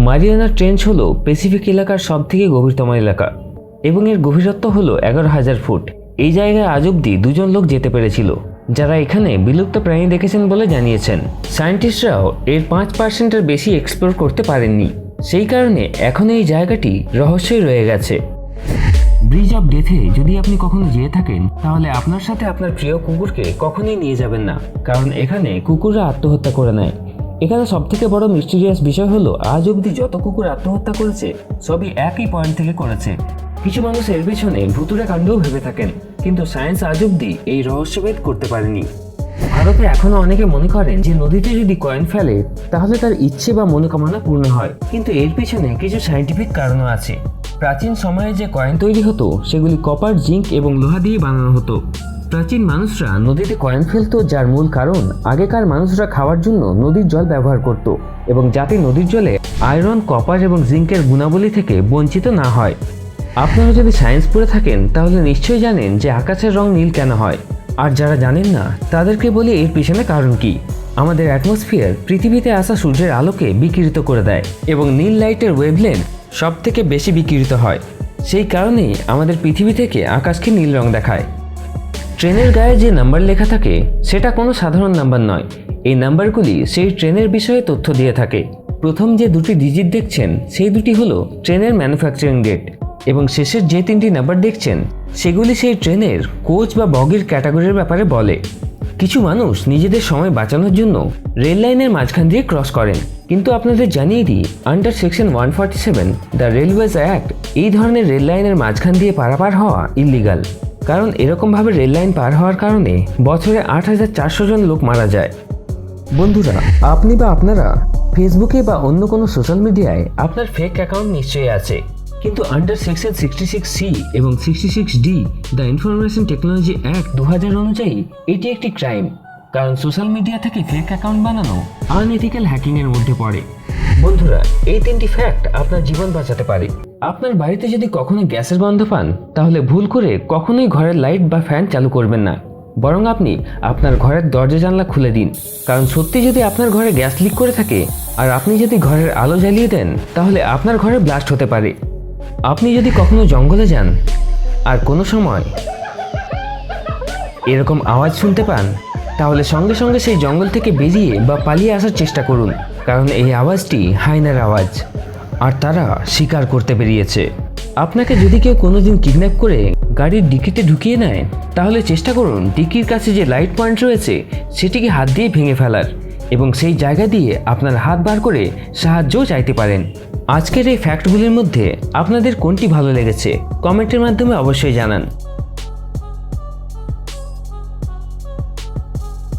Mariana trench হলো Pacific এলাকার সবথেকে গভীরতম এলাকা এবং এর গভীরত্ব হলো 11,000 ফুট। এই জায়গায় আজ অব্দি 2 জন লোক যেতে পেরেছিল, যারা এখানে বিলুপ্ত প্রাণী দেখেছেন বলে জানিয়েছেন। সায়েন্টিস্টরাও এর 5%-এর বেশি এক্সপ্লোর করতে পারেননি, সেই কারণে এখন এই জায়গাটি রহস্যই রয়ে গেছে। ব্রিজ অফ ডেথে যদি আপনি কখনো যেয়ে থাকেন, তাহলে আপনার সাথে আপনার প্রিয় কুকুরকে কখনোই নিয়ে যাবেন না, কারণ এখানে কুকুররা আত্মহত্যা করে নেয়। এখানে সবথেকে বড় মিস্টিরিয়াস বিষয় হলো আজ অবধি যত কুকুর আত্মহত্যা করেছে সবই একই পয়েন্ট থেকে করেছে। কিছু মানুষ এর পেছনে ভুতুড়ে কাণ্ডও ভেবে থাকেন, কিন্তু সায়েন্স আজ অবধি এই রহস্যভেদ করতে পারেনি। ভারতে এখনো অনেকে মনে করেন যে নদীতে যদি কয়েন ফেলে তাহলে তার ইচ্ছে বা মনোকামনা পূর্ণ হয়, কিন্তু এর পেছনে কিছু সায়েন্টিফিক কারণও আছে। প্রাচীন সময়ে যে কয়েন তৈরি হতো সেগুলি কপার, জিঙ্ক এবং লোহা দিয়ে বানানো হতো। প্রাচীন মানুষরা নদীতে কয়েন ফেলতো, যার মূল কারণ আগেকার মানুষরা খাওয়ার জন্য নদীর জল ব্যবহার করত এবং যাতে নদীর জলে আয়রন, কপার এবং জিঙ্কের গুণাবলী থেকে বঞ্চিত না হয়। আপনারা যদি সায়েন্স পড়ে থাকেন তাহলে নিশ্চয়ই জানেন যে আকাশের রং নীল কেন হয়, আর যারা জানেন না তাদেরকে বলি এর পিছনে কারণ কি। আমাদের অ্যাটমসফিয়ার পৃথিবীতে আসা সূর্যের আলোকে বিকিরিত করে দেয় এবং নীল লাইটের ওয়েভলেন্থ সব থেকে বেশি বিকিরিত হয়, সেই কারণেই আমাদের পৃথিবী থেকে আকাশকে নীল রং দেখায়। ট্রেনের গায়ে যে নাম্বার লেখা থাকে সেটা কোনো সাধারণ নাম্বার নয়। এই নাম্বারগুলি সেই ট্রেনের বিষয়ে তথ্য দিয়ে থাকে। প্রথম যে 2টি ডিজিট দেখছেন সেই দুটি হলো ট্রেনের ম্যানুফ্যাকচারিং ডেট, এবং শেষের যে 3টি নাম্বার দেখছেন সেগুলি সেই ট্রেনের কোচ বা বগির ক্যাটাগরির ব্যাপারে বলে। কিছু মানুষ নিজেদের সময় বাঁচানোর জন্য রেল লাইনের মাঝখান দিয়ে ক্রস করেন, কিন্তু আপনাদের জানিয়ে দিই, under section 147 the railways act এই ধরনের রেল লাইনের মাঝখান দিয়ে পারাপার হওয়া ইল্লিগাল, কারণ এরকমভাবে রেল লাইন পার হওয়ার কারণে বছরে 8,400 জন লোক মারা যায়। বন্ধুরা, আপনি বা আপনারা ফেসবুকে বা অন্য কোনো সোশ্যাল মিডিয়ায় আপনার ফেক অ্যাকাউন্ট নিশ্চয়ই আছে, কিন্তু আন্ডার সেকশন 66C এবং 66D the information technology act 2000 অনুযায়ী এটি একটি ক্রাইম, কারণ সোশ্যাল মিডিয়া থেকে ফেক অ্যাকাউন্ট বানানো আনএথিক্যাল হ্যাকিংয়ের মধ্যে পড়ে। বন্ধুরা, এই 3টি ফ্যাক্ট আপনার জীবন বাঁচাতে পারে। আপনার বাড়িতে যদি কখনো গ্যাসের গন্ধ পান তাহলে ভুল করে কখনোই ঘরের লাইট বা ফ্যান চালু করবেন না, বরং আপনি আপনার ঘরের দরজা জানলা খুলে দিন, কারণ সত্যি যদি আপনার ঘরে গ্যাস লিক করে থাকে আর আপনি যদি ঘরের আলো জ্বালিয়ে দেন তাহলে আপনার ঘরে ব্লাস্ট হতে পারে। আপনি যদি কখনো জঙ্গলে যান আর কোনো সময় এরকম আওয়াজ শুনতে পান তাহলে সঙ্গে সঙ্গে সেই জঙ্গল থেকে বেরিয়ে বা পালিয়ে আসার চেষ্টা করুন, কারণ এই আওয়াজটি হায়নার আওয়াজ, আর তারা শিকার করতে বেরিয়েছে। আপনাকে যদি কেউ কোনোদিন কিডন্যাপ করে গাড়ির ডিকিতে ঢুকিয়ে নেয় তাহলে চেষ্টা করুন ডিকির কাছে যে লাইট পয়েন্ট রয়েছে সেটিকে হাত দিয়ে ভেঙে ফেলার, এবং সেই জায়গা দিয়ে আপনার হাত বার করে সাহায্যও চাইতে পারেন। আজকের এই ফ্যাক্টগুলির মধ্যে আপনাদের কোনটি ভালো লেগেছে কমেন্টের মাধ্যমে অবশ্যই জানান।